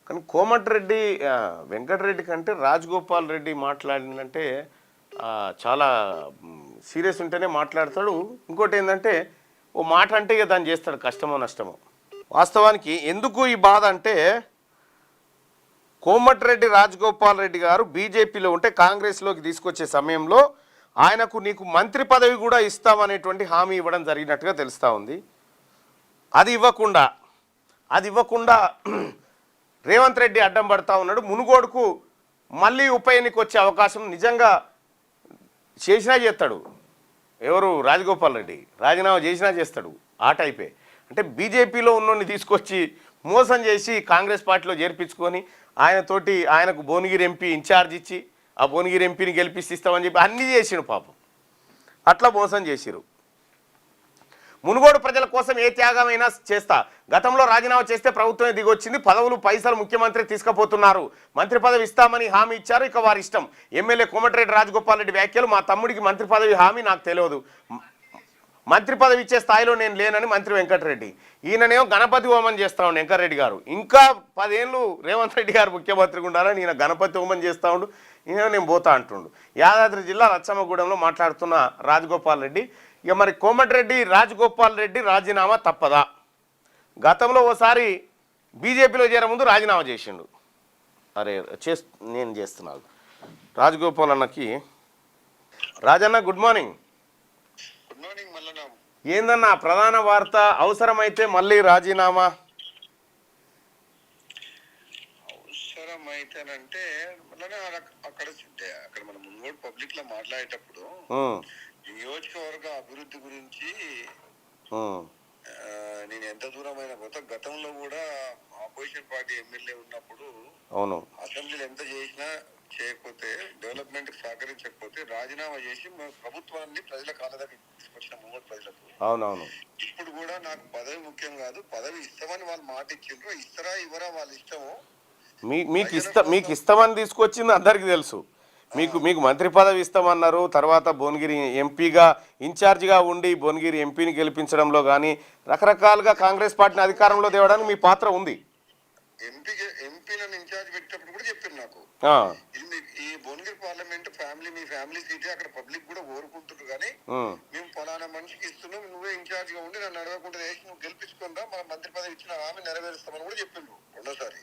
కానీ కోమటిరెడ్డి వెంకటరెడ్డి కంటే రాజగోపాల్ రెడ్డి మాట్లాడిందంటే చాలా సీరియస్ ఉంటేనే మాట్లాడతాడు. ఇంకోటి ఏంటంటే ఓ మాట అంటే ఇక దాన్ని చేస్తాడు కష్టమో నష్టమో. వాస్తవానికి ఎందుకు ఈ బాధ అంటే కోమటిరెడ్డి రాజగోపాల్ రెడ్డి గారు బీజేపీలో ఉంటే కాంగ్రెస్లోకి తీసుకొచ్చే సమయంలో ఆయనకు నీకు మంత్రి పదవి కూడా ఇస్తామనేటువంటి హామీ ఇవ్వడం జరిగినట్టుగా తెలుస్తూ ఉంది. అది ఇవ్వకుండా రేవంత్ రెడ్డి అడ్డం పడతా ఉన్నాడు. మునుగోడుకు మళ్ళీ ఉప ఎన్నిక వచ్చే అవకాశం నిజంగా చేసినా చేస్తాడు. ఎవరు రాజగోపాల్ రెడ్డి రాజీనామా చేసినా చేస్తాడు. ఆ టైపే అంటే బీజేపీలో ఉన్నోడిని తీసుకొచ్చి మోసం చేసి కాంగ్రెస్ పార్టీలో చేర్పించుకొని ఆయనకు భువనగిరి ఎంపీ ఇన్ఛార్జ్ ఇచ్చి ఆ భువనగిరి ఎంపీని గెలిపిస్తామని చెప్పి అన్నీ చేసిండు పాపం. అట్లా మోసం చేసిరు. మునుగోడు ప్రజల కోసం ఏ త్యాగమైనా చేస్తా. గతంలో రాజీనామా చేస్తే ప్రభుత్వమే దిగొచ్చింది. పదవులు పైసలు ముఖ్యమంత్రి తీసుకుపోతున్నారు. మంత్రి పదవి ఇస్తామని హామీ ఇచ్చారు. ఇక వారి ఇష్టం. ఎమ్మెల్యే కోమటిరెడ్డి రాజగోపాల్ రెడ్డి వ్యాఖ్యలు మా తమ్ముడికి మంత్రి పదవి హామీ నాకు తెలియదు. మంత్రి పదవి ఇచ్చే స్థాయిలో నేను లేనని మంత్రి వెంకటరెడ్డి. ఈయననేమో గణపతి హోమం చేస్తా ఉండు వెంకటరెడ్డి గారు. ఇంకా 10 ఏళ్ళు రేవంత్ రెడ్డి గారు ముఖ్యమంత్రిగా ఉండాలని ఈయన గణపతి హోమం చేస్తూ ఉండు. ఈయన నేను పోతా అంటుండు. యాదాద్రి జిల్లా రచ్చమ్మగూడెంలో మాట్లాడుతున్న రాజగోపాల్ రెడ్డి ఇక మరి కోమటిరెడ్డి రాజగోపాల్ రెడ్డి రాజీనామా తప్పదా? గతంలో ఓసారి బీజేపీలో చేరే ముందు రాజీనామా చేసిండు. అరే నేను చేస్తున్నాను రాజగోపాల్ అన్నకి. Rajanna good morning. ఏందన్నా ప్రధాన వార్త? అవసరమైతే మళ్ళీ రాజీనామా. అవసరమైతేనంటే అక్కడ మనం మున్గోడు పబ్లిక్ లో మాట్లాడేటప్పుడు నియోజకవర్గ అభివృద్ధి గురించి నేను ఎంత దూరమైన పోతా. గతంలో కూడా ఆపోజిషన్ పార్టీ ఎమ్మెల్యే ఉన్నప్పుడు అవును అసెంబ్లీలో ఎంత చేసినా చేయకపోతే డెవలప్మెంట్ కి సహకరించకపోతే రాజీనామా చేసి ప్రభుత్వాన్ని ప్రజల కాళ్ళ దగ్గర తీసుకొచ్చిన మున్గోడు ప్రజలకు. అవునవును. ఇప్పుడు కూడా నాకు పదవి ముఖ్యం కాదు, పదవి ఇస్తామని వాళ్ళు మాట ఇచ్చిండ్రు. ఇస్తారా ఇవ్వరా వాళ్ళ ఇష్టము. మీకు ఇస్తామని తీసుకొచ్చింది అందరికీ తెలుసు. మీకు మంత్రి పదవి ఇస్తామన్నారు. తర్వాత భువనగిరి ఎంపీగా ఇన్ఛార్జిగా ఉండి భువనగిరి ఎంపీని గెలిపించడంలో కానీ రకరకాలుగా కాంగ్రెస్ పార్టీని అధికారంలో తేవడానికి మీ పాత్ర ఉంది. ఎంపీలను ఇన్ఛార్జ్ పెట్టినప్పుడు కూడా చెప్పారు నాకు, ఈ భువనగిరి పార్లమెంట్ మీ ఫ్యామిలీ సీటే, అక్కడ పబ్లిక్ కూడా కోరుకుంటున్నారు కానీ మేము ఫలానా మనిషికి ఇస్తున్నాం, నువ్వే ఇన్ఛార్జ్ గా ఉండి నన్ను అడగకుండా వేసి నువ్వు గెలిపించుకుంటా మన మంత్రి పదవి ఇచ్చిన హామీ నెరవేరుస్తామని కూడా చెప్పిండ్రు రెండోసారి.